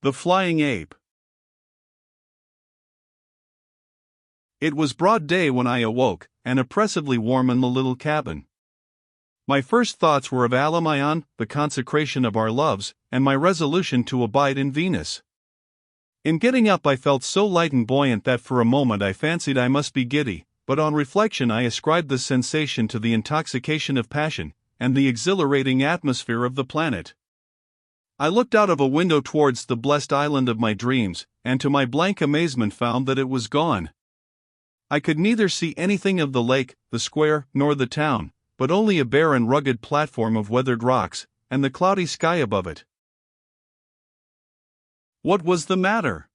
The Flying Ape. It was broad day when I awoke, and oppressively warm in the little cabin. My first thoughts were of Alcmaeon, the consecration of our loves, and my resolution to abide in Venus. In getting up I felt so light and buoyant that for a moment I fancied I must be giddy, but on reflection I ascribed this sensation to the intoxication of passion, and the exhilarating atmosphere of the planet. I looked out of a window towards the blessed island of my dreams, and to my blank amazement found that it was gone. I could neither see anything of the lake, the square, nor the town, but only a bare and rugged platform of weathered rocks, and the cloudy sky above it. What was the matter?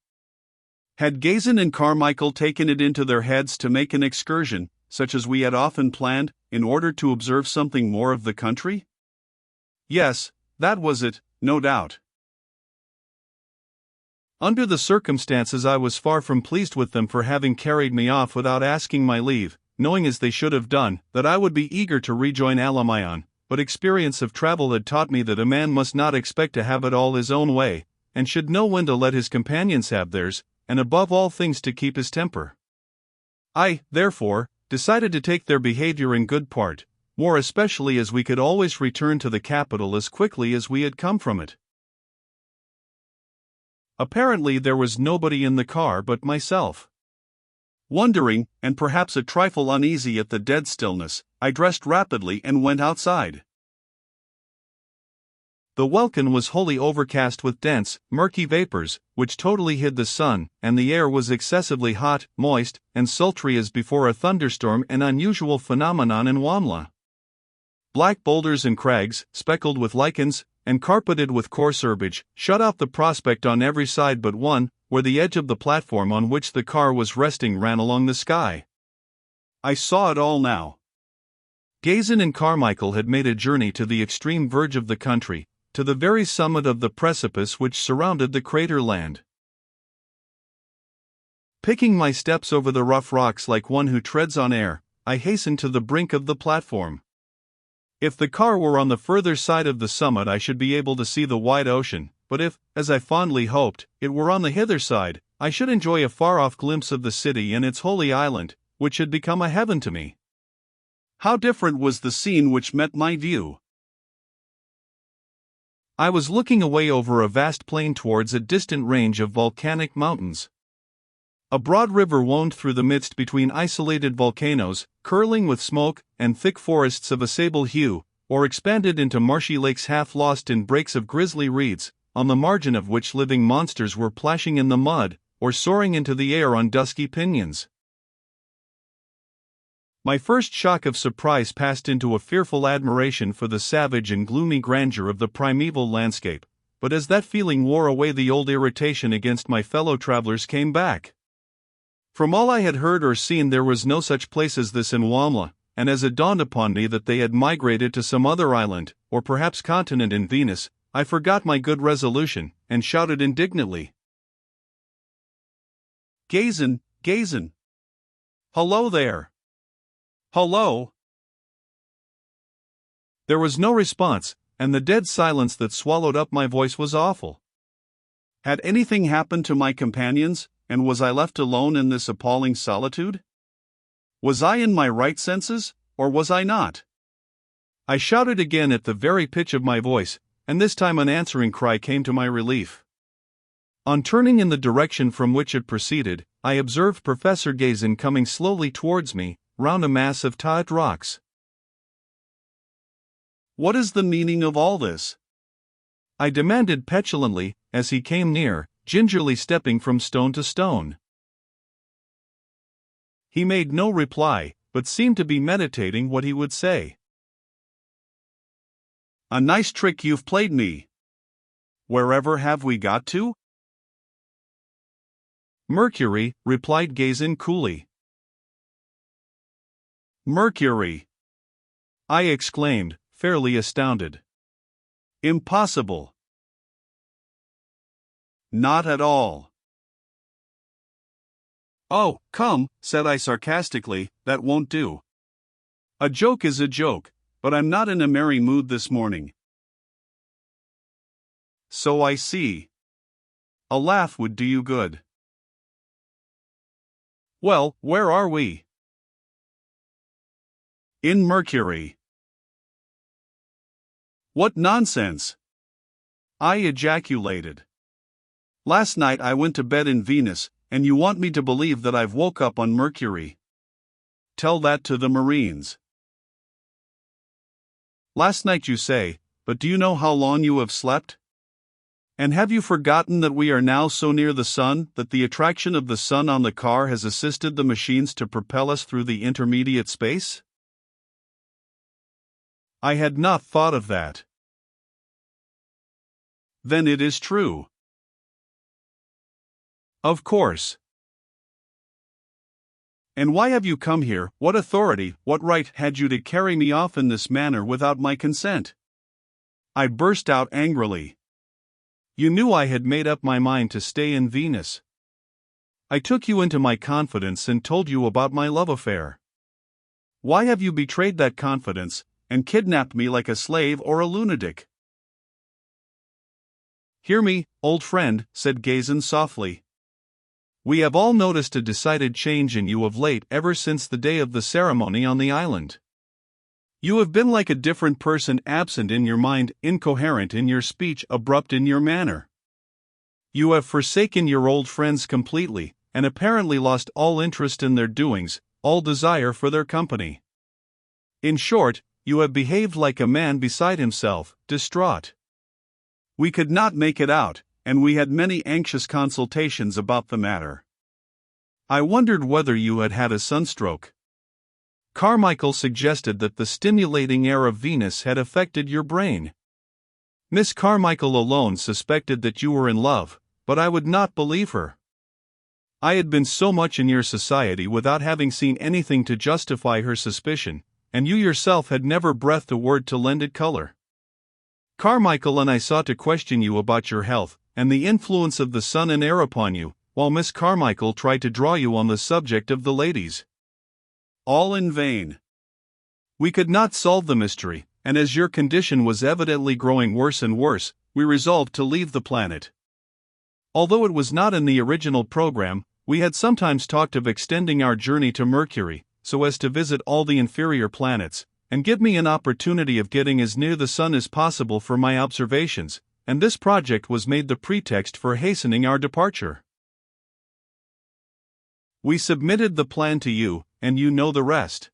Had Gazin and Carmichael taken it into their heads to make an excursion, such as we had often planned, in order to observe something more of the country? Yes, that was it, no doubt. Under the circumstances I was far from pleased with them for having carried me off without asking my leave, knowing as they should have done, that I would be eager to rejoin Alcmaeon, but experience of travel had taught me that a man must not expect to have it all his own way, and should know when to let his companions have theirs, and above all things to keep his temper. I, therefore, decided to take their behavior in good part, more especially as we could always return to the capital as quickly as we had come from it. Apparently there was nobody in the car but myself. Wondering, and perhaps a trifle uneasy at the dead stillness, I dressed rapidly and went outside. The welkin was wholly overcast with dense, murky vapors, which totally hid the sun, and the air was excessively hot, moist, and sultry as before a thunderstorm, an unusual phenomenon in Wamla. Black boulders and crags, speckled with lichens, and carpeted with coarse herbage, shut out the prospect on every side but one, where the edge of the platform on which the car was resting ran along the sky. I saw it all now. Gazin and Carmichael had made a journey to the extreme verge of the country, to the very summit of the precipice which surrounded the crater land. Picking my steps over the rough rocks like one who treads on air, I hastened to the brink of the platform. If the car were on the further side of the summit I should be able to see the wide ocean, but if, as I fondly hoped, it were on the hither side, I should enjoy a far-off glimpse of the city and its holy island, which had become a heaven to me. How different was the scene which met my view! I was looking away over a vast plain towards a distant range of volcanic mountains. A broad river wound through the midst between isolated volcanoes, curling with smoke, and thick forests of a sable hue, or expanded into marshy lakes half lost in breaks of grisly reeds, on the margin of which living monsters were plashing in the mud, or soaring into the air on dusky pinions. My first shock of surprise passed into a fearful admiration for the savage and gloomy grandeur of the primeval landscape, but as that feeling wore away the old irritation against my fellow travelers came back. From all I had heard or seen there was no such place as this in Wamla, and as it dawned upon me that they had migrated to some other island, or perhaps continent in Venus, I forgot my good resolution, and shouted indignantly, "Gazin, Gazin! Hullo there! Hullo!" There was no response, and the dead silence that swallowed up my voice was awful. Had anything happened to my companions, and was I left alone in this appalling solitude? Was I in my right senses, or was I not? I shouted again at the very pitch of my voice, and this time an answering cry came to my relief. On turning in the direction from which it proceeded, I observed Professor Gazin coming slowly towards me, round a mass of tawed rocks. What is the meaning of all this? I demanded petulantly, as he came near, gingerly stepping from stone to stone. He made no reply, but seemed to be meditating what he would say. "A nice trick you've played me. Wherever have we got to?" "Mercury," replied Gazin coolly. "Mercury!" I exclaimed, fairly astounded. "Impossible!" "Not at all." "Oh, come," said I sarcastically, "that won't do. A joke is a joke, but I'm not in a merry mood this morning." "So I see. A laugh would do you good. Well, where are we? In Mercury. What nonsense! I ejaculated. Last night I went to bed in Venus, and you want me to believe that I've woke up on Mercury. Tell that to the Marines. Last night you say, but do you know how long you have slept? And have you forgotten that we are now so near the sun that the attraction of the sun on the car has assisted the machines to propel us through the intermediate space? I had not thought of that. Then it is true. Of course. And why have you come here? What authority, what right had you to carry me off in this manner without my consent? I burst out angrily. You knew I had made up my mind to stay in Venus. I took you into my confidence and told you about my love affair. Why have you betrayed that confidence, and kidnapped me like a slave or a lunatic? Hear me, old friend, said Gazin softly. We have all noticed a decided change in you of late ever since the day of the ceremony on the island. You have been like a different person, absent in your mind, incoherent in your speech, abrupt in your manner. You have forsaken your old friends completely, and apparently lost all interest in their doings, all desire for their company. In short, you have behaved like a man beside himself, distraught. We could not make it out, and we had many anxious consultations about the matter. I wondered whether you had had a sunstroke. Carmichael suggested that the stimulating air of Venus had affected your brain. Miss Carmichael alone suspected that you were in love, but I would not believe her. I had been so much in your society without having seen anything to justify her suspicion, and you yourself had never breathed a word to lend it color. Carmichael and I sought to question you about your health, and the influence of the sun and air upon you, while Miss Carmichael tried to draw you on the subject of the ladies. All in vain. We could not solve the mystery, and as your condition was evidently growing worse and worse, we resolved to leave the planet. Although it was not in the original program, we had sometimes talked of extending our journey to Mercury, so as to visit all the inferior planets, and give me an opportunity of getting as near the sun as possible for my observations, and this project was made the pretext for hastening our departure. We submitted the plan to you, and you know the rest.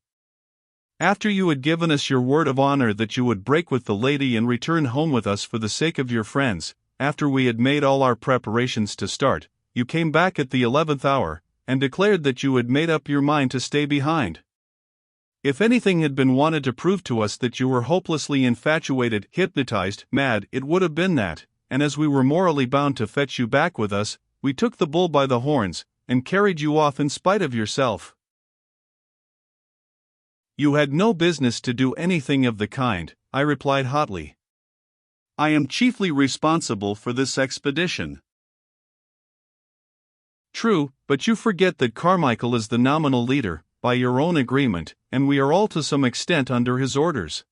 After you had given us your word of honor that you would break with the lady and return home with us for the sake of your friends, after we had made all our preparations to start, you came back at the 11th hour, and declared that you had made up your mind to stay behind. If anything had been wanted to prove to us that you were hopelessly infatuated, hypnotized, mad, it would have been that, and as we were morally bound to fetch you back with us, we took the bull by the horns, and carried you off in spite of yourself. You had no business to do anything of the kind, I replied hotly. I am chiefly responsible for this expedition. True, but you forget that Carmichael is the nominal leader, by your own agreement, and we are all to some extent under his orders.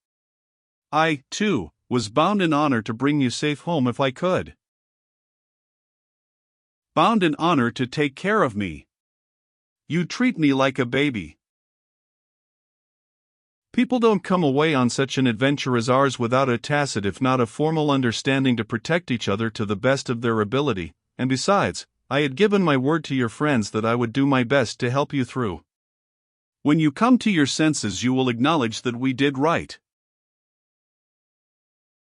I, too, was bound in honor to bring you safe home if I could. Bound in honor to take care of me. You treat me like a baby. People don't come away on such an adventure as ours without a tacit if not a formal understanding to protect each other to the best of their ability, and besides, I had given my word to your friends that I would do my best to help you through. When you come to your senses you will acknowledge that we did right.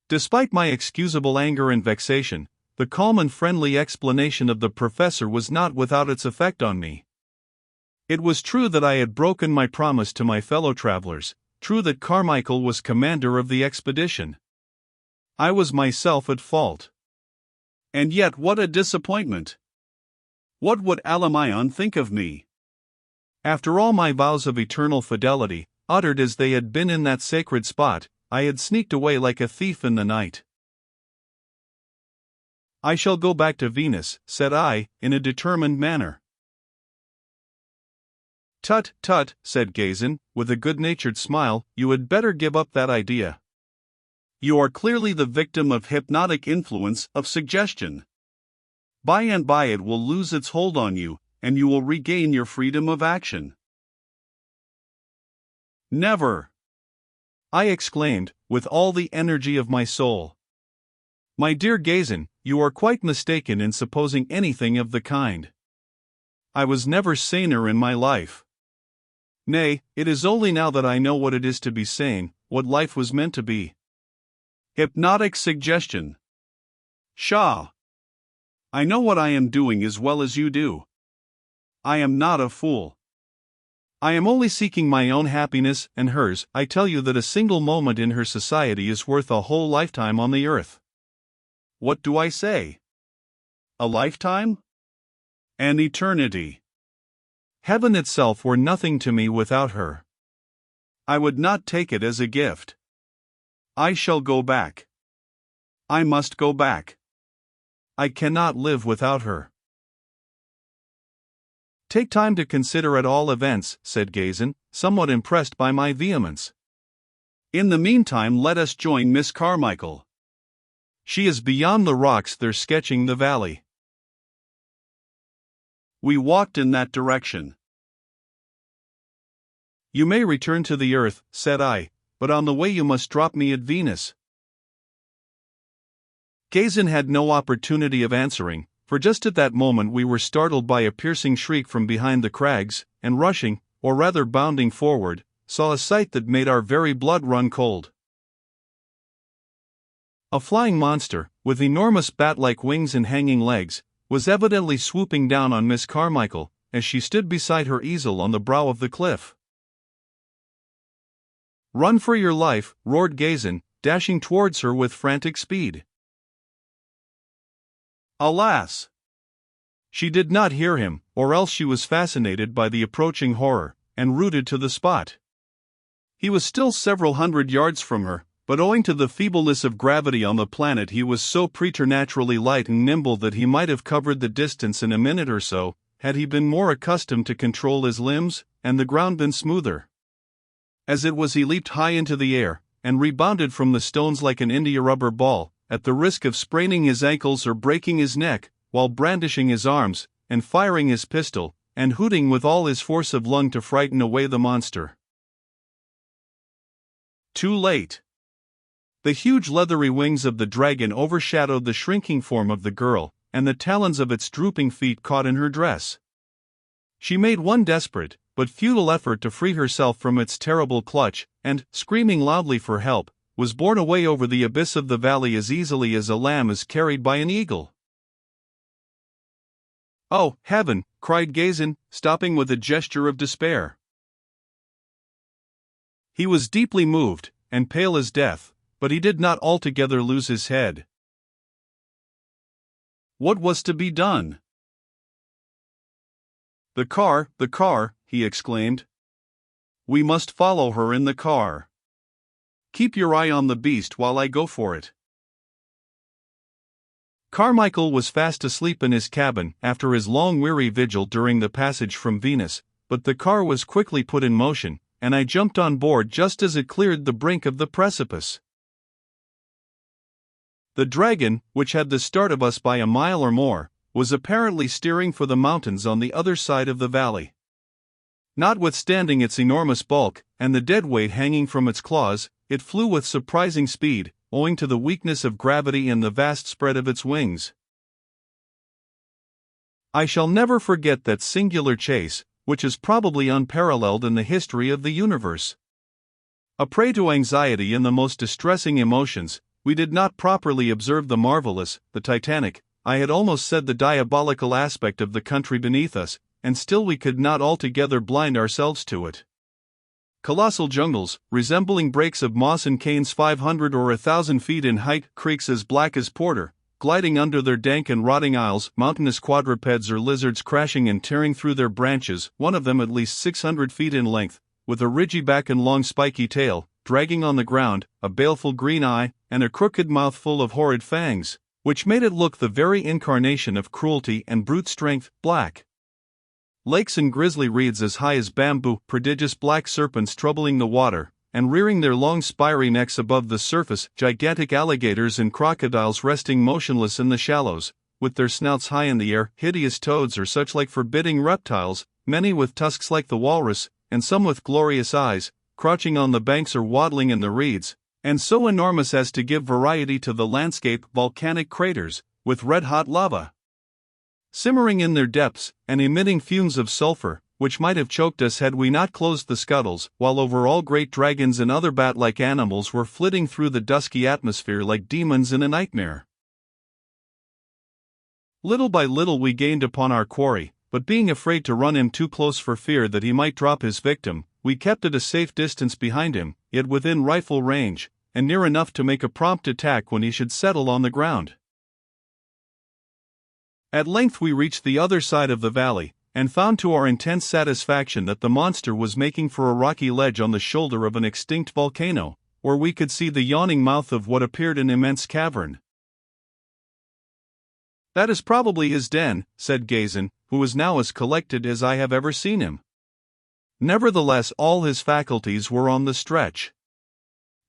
Despite my excusable anger and vexation, the calm and friendly explanation of the professor was not without its effect on me. It was true that I had broken my promise to my fellow travelers, true that Carmichael was commander of the expedition. I was myself at fault. And yet what a disappointment! What would Alamayon think of me? After all my vows of eternal fidelity, uttered as they had been in that sacred spot, I had sneaked away like a thief in the night. I shall go back to Venus, said I, in a determined manner. Tut, tut, said Gazin, with a good-natured smile, you had better give up that idea. You are clearly the victim of hypnotic influence, of suggestion. By and by it will lose its hold on you, and you will regain your freedom of action. Never! I exclaimed, with all the energy of my soul. My dear Gazin, you are quite mistaken in supposing anything of the kind. I was never saner in my life. Nay, it is only now that I know what it is to be sane, what life was meant to be. Hypnotic suggestion. Pshaw! I know what I am doing as well as you do. I am not a fool. I am only seeking my own happiness and hers. I tell you that a single moment in her society is worth a whole lifetime on the earth. What do I say? A lifetime? An eternity. Heaven itself were nothing to me without her. I would not take it as a gift. I shall go back. I must go back. I cannot live without her. Take time to consider at all events, said Gazin, somewhat impressed by my vehemence. In the meantime let us join Miss Carmichael. She is beyond the rocks there sketching the valley. We walked in that direction. You may return to the earth, said I, but on the way you must drop me at Venus. Gazin had no opportunity of answering, for just at that moment we were startled by a piercing shriek from behind the crags, and rushing, or rather bounding forward, saw a sight that made our very blood run cold. A flying monster, with enormous bat-like wings and hanging legs, was evidently swooping down on Miss Carmichael, as she stood beside her easel on the brow of the cliff. Run for your life, roared Gazin, dashing towards her with frantic speed. Alas! She did not hear him, or else she was fascinated by the approaching horror, and rooted to the spot. He was still several hundred yards from her, but owing to the feebleness of gravity on the planet he was so preternaturally light and nimble that he might have covered the distance in a minute or so, had he been more accustomed to control his limbs, and the ground been smoother. As it was he leaped high into the air, and rebounded from the stones like an india-rubber ball, at the risk of spraining his ankles or breaking his neck, while brandishing his arms, and firing his pistol, and hooting with all his force of lung to frighten away the monster. Too late. The huge leathery wings of the dragon overshadowed the shrinking form of the girl, and the talons of its drooping feet caught in her dress. She made one desperate, but futile effort to free herself from its terrible clutch, and, screaming loudly for help, was borne away over the abyss of the valley as easily as a lamb is carried by an eagle. Oh, heaven! Cried Gazin, stopping with a gesture of despair. He was deeply moved, and pale as death, but he did not altogether lose his head. What was to be done? The car, he exclaimed. We must follow her in the car. Keep your eye on the beast while I go for it. Carmichael was fast asleep in his cabin after his long weary vigil during the passage from Venus, but the car was quickly put in motion, and I jumped on board just as it cleared the brink of the precipice. The dragon, which had the start of us by a mile or more, was apparently steering for the mountains on the other side of the valley. Notwithstanding its enormous bulk, and the dead weight hanging from its claws, it flew with surprising speed, owing to the weakness of gravity and the vast spread of its wings. I shall never forget that singular chase, which is probably unparalleled in the history of the universe. A prey to anxiety and the most distressing emotions, we did not properly observe the marvelous, the titanic, I had almost said the diabolical aspect of the country beneath us, and still we could not altogether blind ourselves to it. Colossal jungles, resembling breaks of moss and canes 500 or 1,000 feet in height, creeks as black as porter, gliding under their dank and rotting aisles, mountainous quadrupeds or lizards crashing and tearing through their branches, one of them at least 600 feet in length, with a ridgy back and long spiky tail, dragging on the ground, a baleful green eye, and a crooked mouth full of horrid fangs, which made it look the very incarnation of cruelty and brute strength, black. Lakes and grisly reeds as high as bamboo, prodigious black serpents troubling the water, and rearing their long spiry necks above the surface, gigantic alligators and crocodiles resting motionless in the shallows, with their snouts high in the air, hideous toads or such like forbidding reptiles, many with tusks like the walrus, and some with glorious eyes, crouching on the banks or waddling in the reeds, and so enormous as to give variety to the landscape, volcanic craters, with red-hot lava simmering in their depths, and emitting fumes of sulfur, which might have choked us had we not closed the scuttles, while over all great dragons and other bat-like animals were flitting through the dusky atmosphere like demons in a nightmare. Little by little we gained upon our quarry, but being afraid to run him too close for fear that he might drop his victim, we kept at a safe distance behind him, yet within rifle range, and near enough to make a prompt attack when he should settle on the ground. At length we reached the other side of the valley, and found to our intense satisfaction that the monster was making for a rocky ledge on the shoulder of an extinct volcano, where we could see the yawning mouth of what appeared an immense cavern. "That is probably his den," said Gazin, who was now as collected as I have ever seen him. Nevertheless, all his faculties were on the stretch.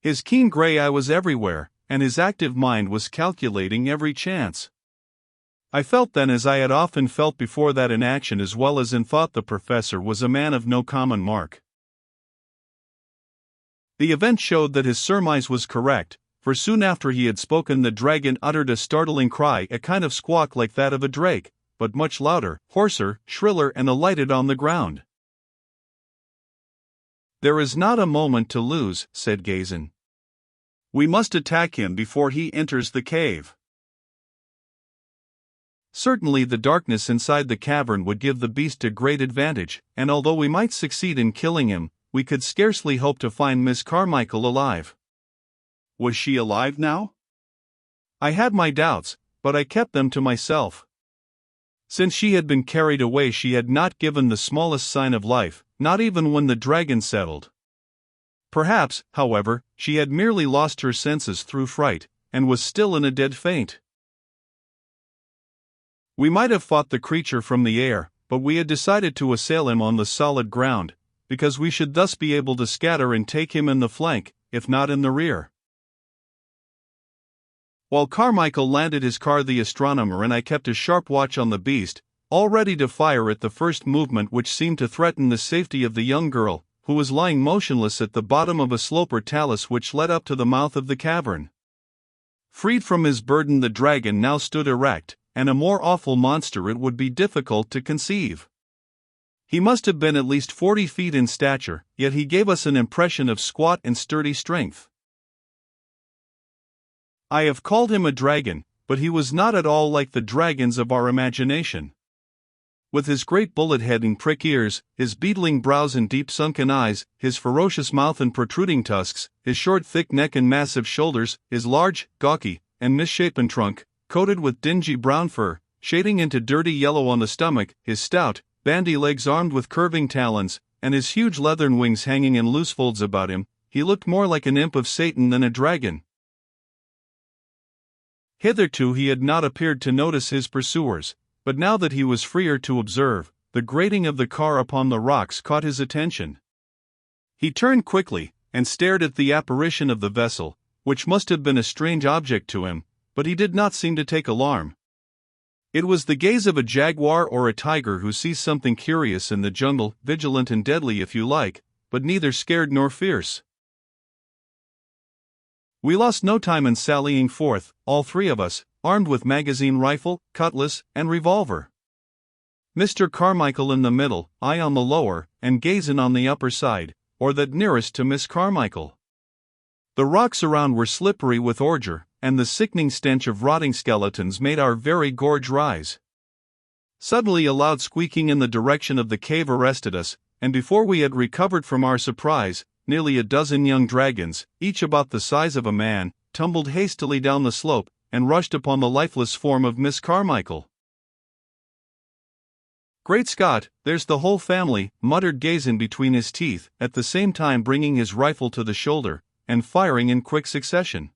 His keen grey eye was everywhere, and his active mind was calculating every chance. I felt then, as I had often felt before, that in action as well as in thought the professor was a man of no common mark. The event showed that his surmise was correct, for soon after he had spoken the dragon uttered a startling cry, a kind of squawk like that of a drake, but much louder, hoarser, shriller, and alighted on the ground. "There is not a moment to lose," said Gazin. "We must attack him before he enters the cave." Certainly the darkness inside the cavern would give the beast a great advantage, and although we might succeed in killing him, we could scarcely hope to find Miss Carmichael alive. Was she alive now? I had my doubts, but I kept them to myself. Since she had been carried away, she had not given the smallest sign of life, not even when the dragon settled. Perhaps, however, she had merely lost her senses through fright, and was still in a dead faint. We might have fought the creature from the air, but we had decided to assail him on the solid ground, because we should thus be able to scatter and take him in the flank, if not in the rear. While Carmichael landed his car, the astronomer and I kept a sharp watch on the beast, all ready to fire at the first movement which seemed to threaten the safety of the young girl, who was lying motionless at the bottom of a slope or talus which led up to the mouth of the cavern. Freed from his burden, the dragon now stood erect, and a more awful monster it would be difficult to conceive. He must have been at least 40 feet in stature, yet he gave us an impression of squat and sturdy strength. I have called him a dragon, but he was not at all like the dragons of our imagination. With his great bullet head and prick ears, his beetling brows and deep sunken eyes, his ferocious mouth and protruding tusks, his short thick neck and massive shoulders, his large, gawky, and misshapen trunk, coated with dingy brown fur, shading into dirty yellow on the stomach, his stout, bandy legs armed with curving talons, and his huge leathern wings hanging in loose folds about him, he looked more like an imp of Satan than a dragon. Hitherto he had not appeared to notice his pursuers, but now that he was freer to observe, the grating of the car upon the rocks caught his attention. He turned quickly, and stared at the apparition of the vessel, which must have been a strange object to him, but he did not seem to take alarm. It was the gaze of a jaguar or a tiger who sees something curious in the jungle, vigilant and deadly if you like, but neither scared nor fierce. We lost no time in sallying forth, all three of us, armed with magazine rifle, cutlass, and revolver. Mr. Carmichael in the middle, I on the lower, and Gazin on the upper side, or that nearest to Miss Carmichael. The rocks around were slippery with ordure, and the sickening stench of rotting skeletons made our very gorge rise. Suddenly a loud squeaking in the direction of the cave arrested us, and before we had recovered from our surprise, nearly a dozen young dragons, each about the size of a man, tumbled hastily down the slope, and rushed upon the lifeless form of Miss Carmichael. "Great Scott, there's the whole family," muttered Gazin between his teeth, at the same time bringing his rifle to the shoulder, and firing in quick succession.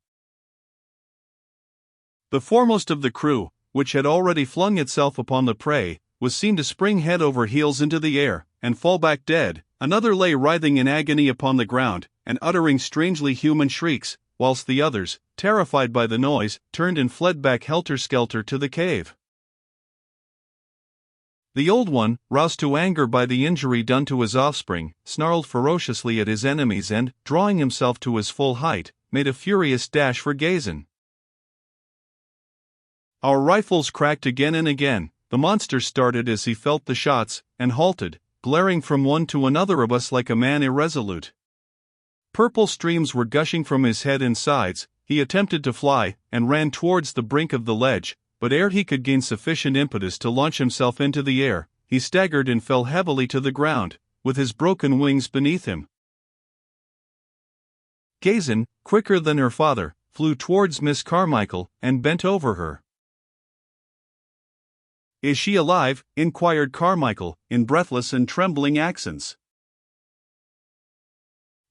The foremost of the crew, which had already flung itself upon the prey, was seen to spring head over heels into the air, and fall back dead. Another lay writhing in agony upon the ground, and uttering strangely human shrieks, whilst the others, terrified by the noise, turned and fled back helter-skelter to the cave. The old one, roused to anger by the injury done to his offspring, snarled ferociously at his enemies and, drawing himself to his full height, made a furious dash for Gazin. Our rifles cracked again and again. The monster started as he felt the shots, and halted, glaring from one to another of us like a man irresolute. Purple streams were gushing from his head and sides. He attempted to fly, and ran towards the brink of the ledge, but ere he could gain sufficient impetus to launch himself into the air, he staggered and fell heavily to the ground, with his broken wings beneath him. Gazin, quicker than her father, flew towards Miss Carmichael, and bent over her. "Is she alive?" inquired Carmichael, in breathless and trembling accents.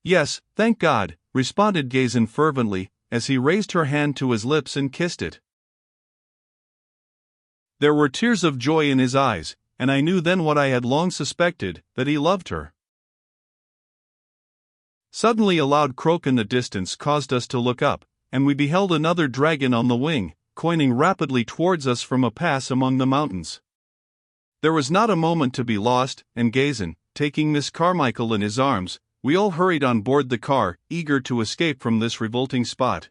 "Yes, thank God," responded Gazin fervently, as he raised her hand to his lips and kissed it. There were tears of joy in his eyes, and I knew then what I had long suspected, that he loved her. Suddenly a loud croak in the distance caused us to look up, and we beheld another dragon on the wing, coining rapidly towards us from a pass among the mountains. There was not a moment to be lost, and Gazin, taking Miss Carmichael in his arms, we all hurried on board the car, eager to escape from this revolting spot.